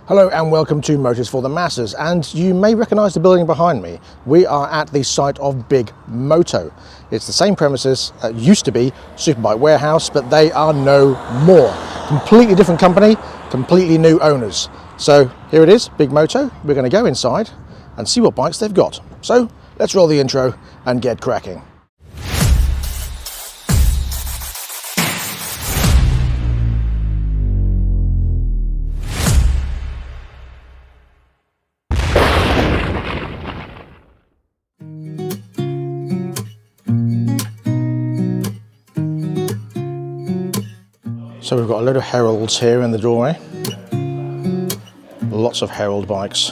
Hello and welcome to Motors for the Masses, and you may recognise the building behind me. We are at the site of Big Moto. It's the same premises that used to be Superbike Warehouse, but they are no more. Completely different company, completely new owners. So here it is, Big Moto. We're going to go inside and see what bikes they've got. So let's roll the intro and get cracking. So we've got a load of Herolds here in the doorway. Lots of Herald bikes.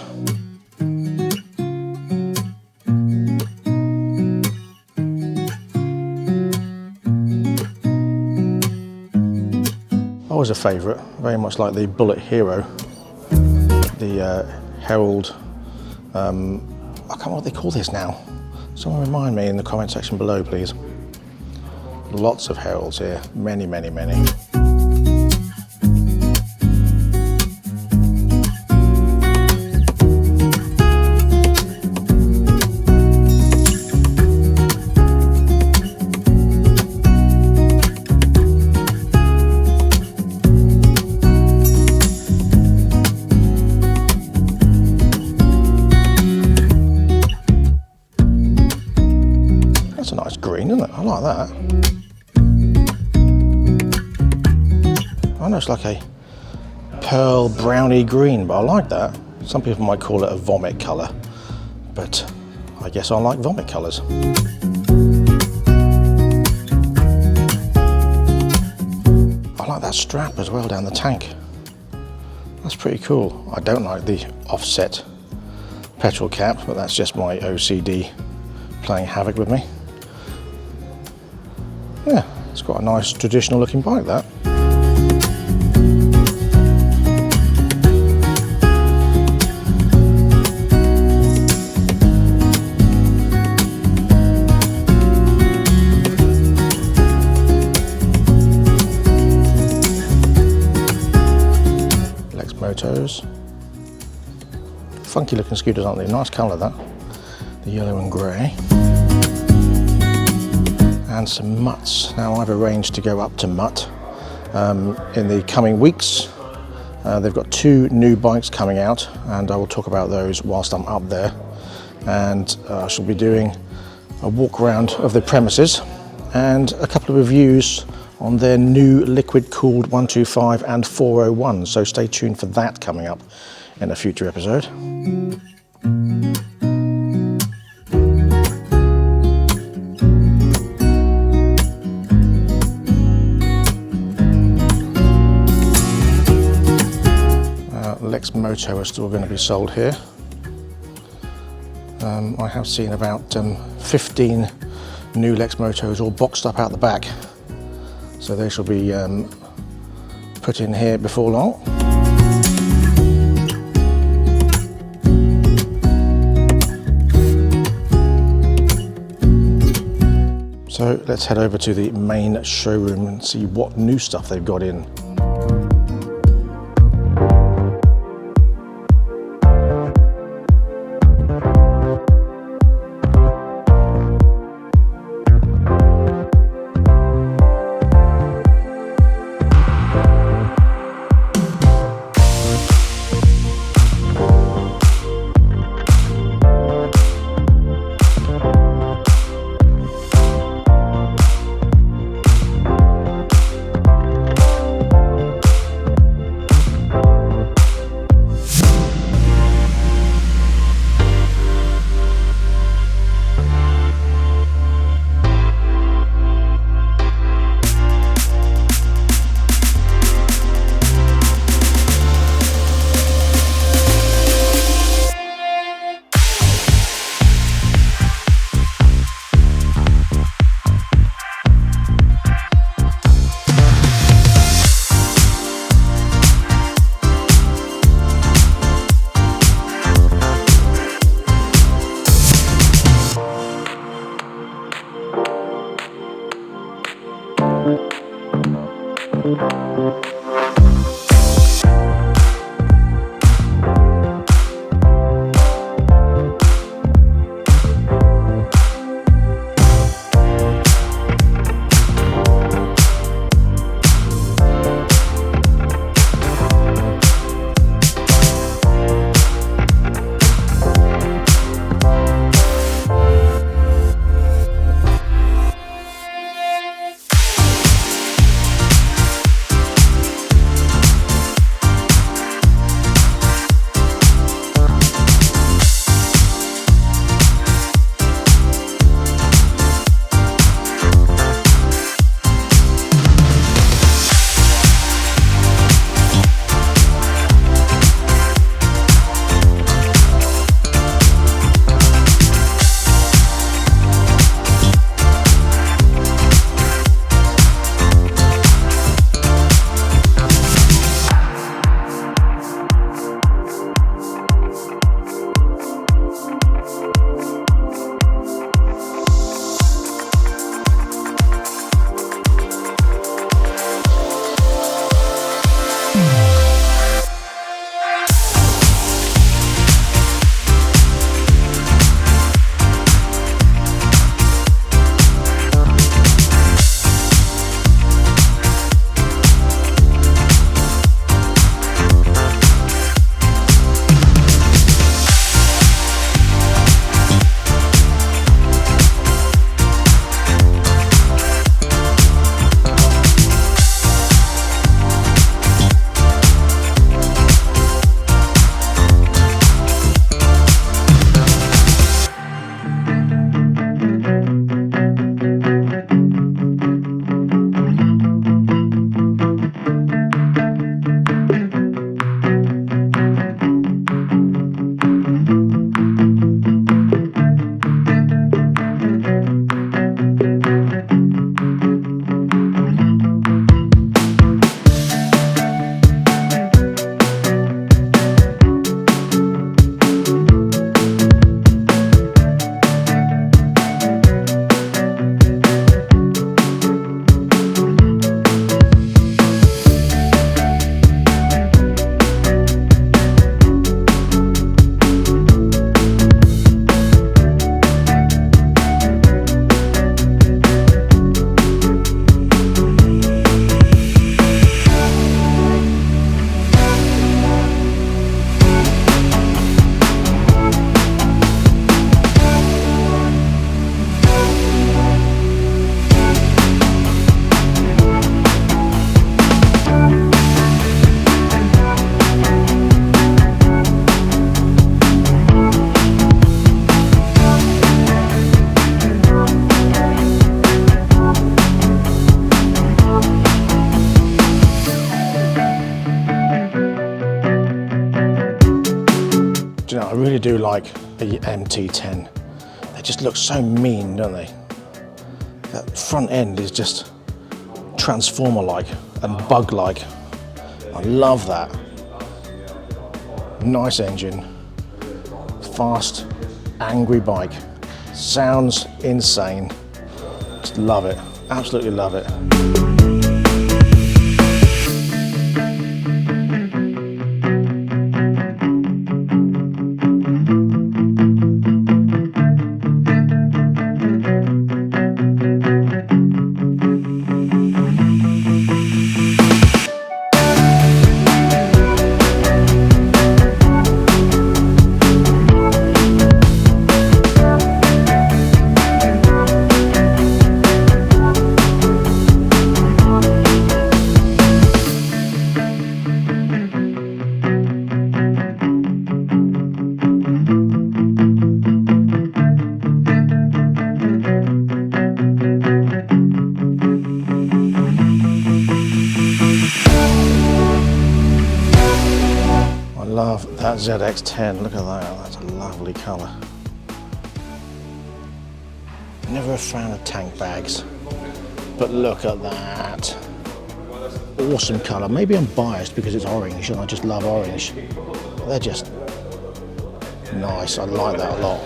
Always a favourite, very much like the Bullet Hero. The Herald, I can't remember what they call this now. Someone remind me in the comment section below, please. Lots of Herolds here, many, many, many. That's a nice green, isn't it? I like that. I know it's like a pearl browny green, but I like that. Some people might call it a vomit colour, but I guess I like vomit colours. I like that strap as well down the tank. That's pretty cool. I don't like the offset petrol cap, but that's just my OCD playing havoc with me. Yeah, it's got a nice traditional looking bike, that. Lex Motos. Funky looking scooters, aren't they? Nice colour, that. The yellow and grey. And some mutts. Now I've arranged to go up to mutt in the coming weeks. They've got two new bikes coming out, and I will talk about those whilst I'm up there. And I shall be doing a walk around of the premises and a couple of reviews on their new liquid cooled 125 and 401. So stay tuned for that coming up in a future episode. Lex Moto are still going to be sold here. I have seen about 15 new Lex Motos all boxed up out the back, so they shall be put in here before long. So let's head over to the main showroom and see what new stuff they've got in. Do you know, I really do like a MT10. They just look so mean, don't they? That front end is just transformer-like and bug-like. I love that. Nice engine, fast, angry bike. Sounds insane. Just love it, absolutely love it. Love that ZX10, look at that, that's a lovely colour. Never a fan of tank bags, but look at that. Awesome colour. Maybe I'm biased because it's orange and I just love orange. They're just nice, I like that a lot.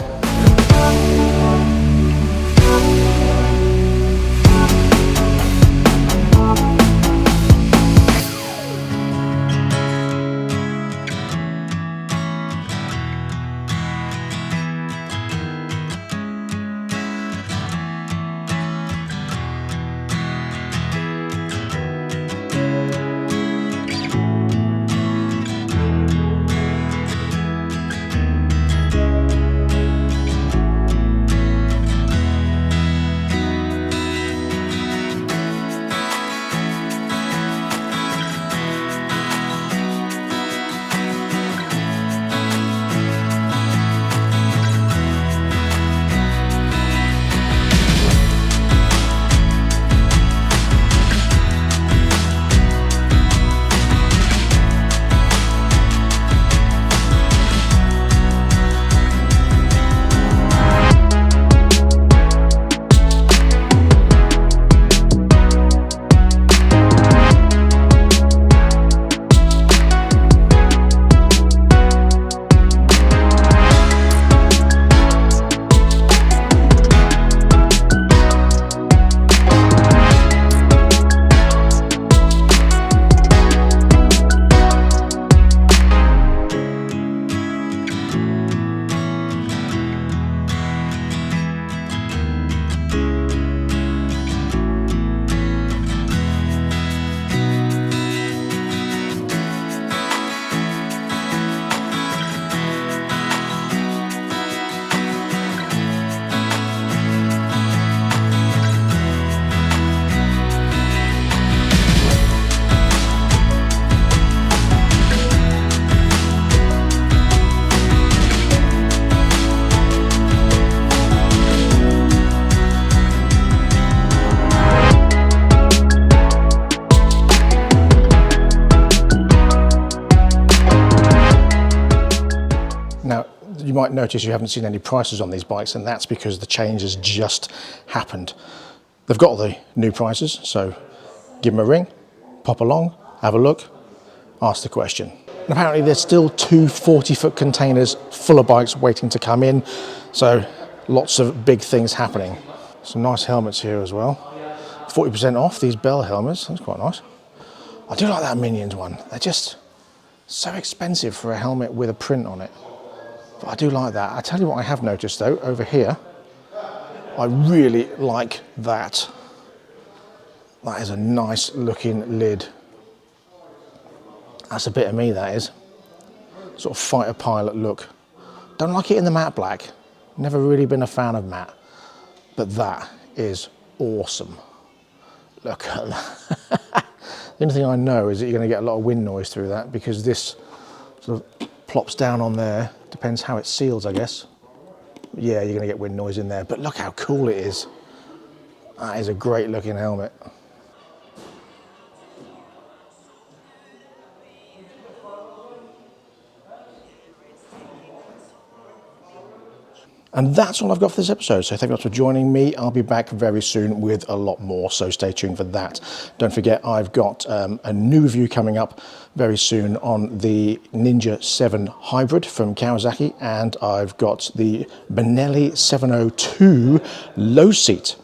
You might notice you haven't seen any prices on these bikes, and that's because the change has just happened. They've got the new prices, so give them a ring, pop along, have a look, ask the question. And apparently there's still two 40-foot containers full of bikes waiting to come in, so lots of big things happening. Some nice helmets here as well. 40% off these Bell helmets, that's quite nice. I do like that Minions one. They're just so expensive for a helmet with a print on it. But I do like that. I tell you what I have noticed though, over here, I really like that. That is a nice looking lid. That's a bit of me, that is. Sort of fighter pilot look. Don't like it in the matte black. Never really been a fan of matte. But that is awesome. Look at that. The only thing I know is that you're going to get a lot of wind noise through that, because this sort of plops down on there. Depends how it seals, I guess. Yeah, you're going to get wind noise in there. But look how cool it is. That is a great looking helmet. And that's all I've got for this episode. So thank you for joining me. I'll be back very soon with a lot more, so stay tuned for that. Don't forget, I've got a new review coming up very soon on the Ninja 7 Hybrid from Kawasaki, and I've got the Benelli 702 low seat.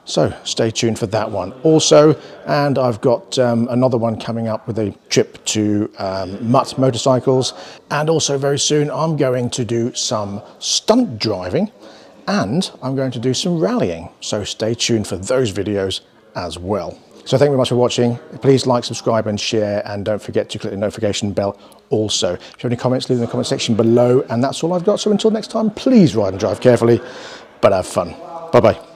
So stay tuned for that one also. And I've got another one coming up with a trip to Mutt motorcycles. And also very soon I'm going to do some stunt driving and I'm going to do some rallying. So stay tuned for those videos as well. So thank you very much for watching. Please like, subscribe and share, and don't forget to click the notification bell also. If you have any comments, leave them in the comment section below. And that's all I've got. So until next time, please ride and drive carefully, but have fun. Bye-bye.